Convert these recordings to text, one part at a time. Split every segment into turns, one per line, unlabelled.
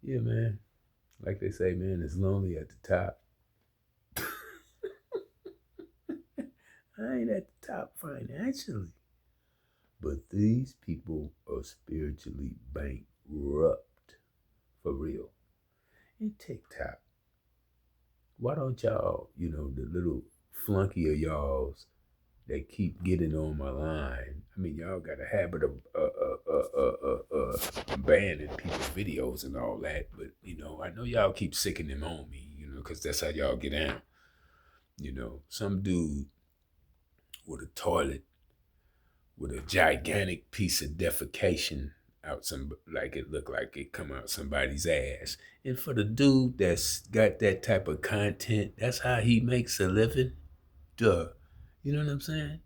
Yeah, man. Like they say, man, it's lonely at the top. I ain't at the top financially, but these people are spiritually bankrupt for real. And TikTok, why don't y'all, the little flunky of y'all's that keep getting on my line? I mean, y'all got a habit of banning people's videos and all that, but I know y'all keep sicking them on me, because that's how y'all get down. Some dude with a toilet with a gigantic piece of defecation out some like it looked like it come out somebody's ass. And for the dude that's got that type of content, that's how he makes a living. Duh. You know what I'm saying?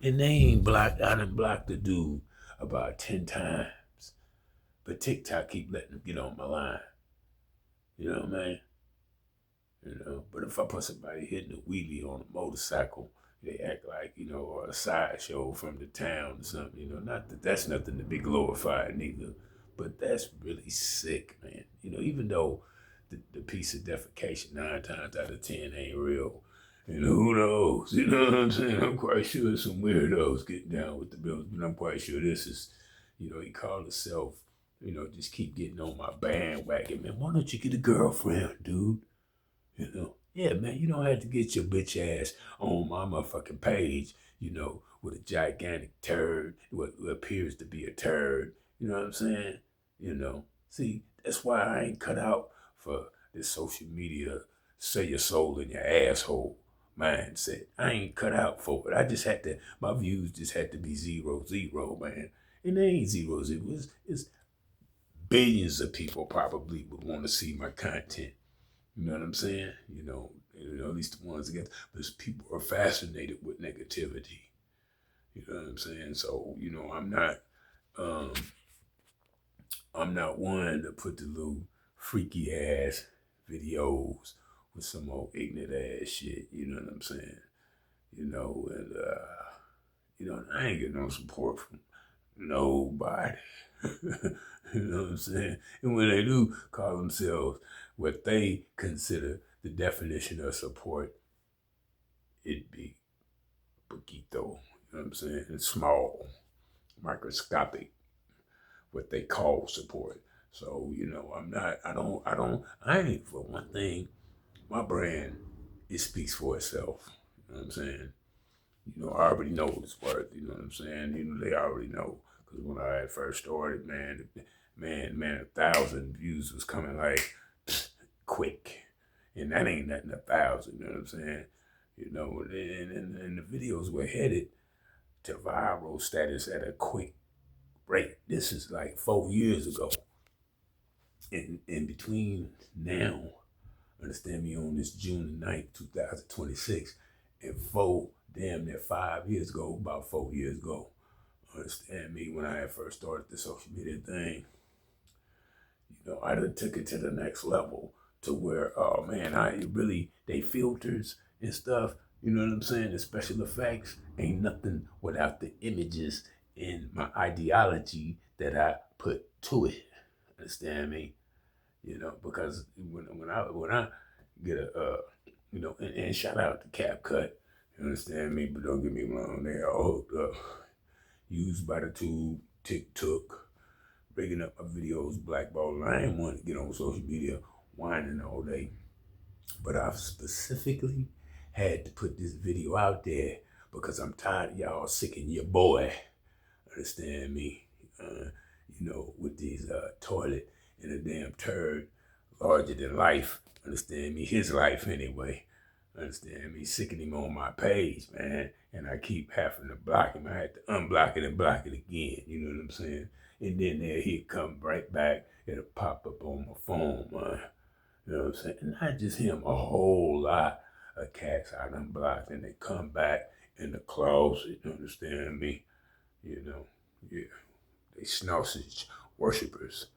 And they ain't blocked. I done blocked the dude about 10 times. But TikTok keep letting him get on my line. You know what I mean? But if I put somebody hitting a wheelie on a motorcycle, they act like, or a sideshow from the town or something, not that that's nothing to be glorified neither, but that's really sick, man. Even though the piece of defecation 9 times out of 10 ain't real, who knows? You know what I'm saying? I'm quite sure some weirdos getting down with the bills, but I'm quite sure this is, he called himself, just keep getting on my bandwagon, man. Why don't you get a girlfriend, dude? Yeah, man, you don't have to get your bitch ass on my motherfucking page, with a gigantic turd, what appears to be a turd. You know what I'm saying? See, that's why I ain't cut out for this social media, sell your soul in your asshole mindset. I ain't cut out for it. My views just had to be 0, 0, man. And they ain't 0, 0. It's billions of people probably would want to see my content. You know what I'm saying? At least the ones that get, but people are fascinated with negativity. You know what I'm saying? So, um, I'm not one to put the little freaky ass videos with some old ignorant ass shit. You know what I'm saying? And I ain't getting no support from nobody. You know what I'm saying? And when they do call themselves what they consider the definition of support, it'd be poquito. You know what I'm saying? It's small, microscopic, what they call support. So, I ain't, for one thing, my brand, it speaks for itself. You know what I'm saying? I already know what it's worth. You know what I'm saying? They already know. Because when I had first started, man, 1,000 views was coming like quick. And that ain't nothing 1,000, you know what I'm saying? And the videos were headed to viral status at a quick rate. This is like 4 years ago. In between now, understand me, on this June 9th, 2026, and damn near 5 years ago, about 4 years ago, understand me, when I had first started the social media thing, I done took it to the next level to where, oh man, they filters and stuff, you know what I'm saying? The special effects ain't nothing without the images and my ideology that I put to it. Understand me? Because when I get and shout out to CapCut, you understand me? But don't get me wrong, they all hooked up, used by the tube, TikTok, breaking up my videos, blackballing. I ain't want to get on social media whining all day, but I specifically had to put this video out there because I'm tired of y'all sicking your boy. Understand me? With these toilet and a damn turd larger than life. Understand me? His life anyway. Understand me? Sicking him on my page, man. And I keep having to block him. I had to unblock it and block it again. You know what I'm saying? And then there he'd come right back. It'll pop up on my phone, man. You know what I'm saying? And not just him, a whole lot of cats I done blocked, and they come back in the closet. You understand me? Yeah. They sausage worshippers.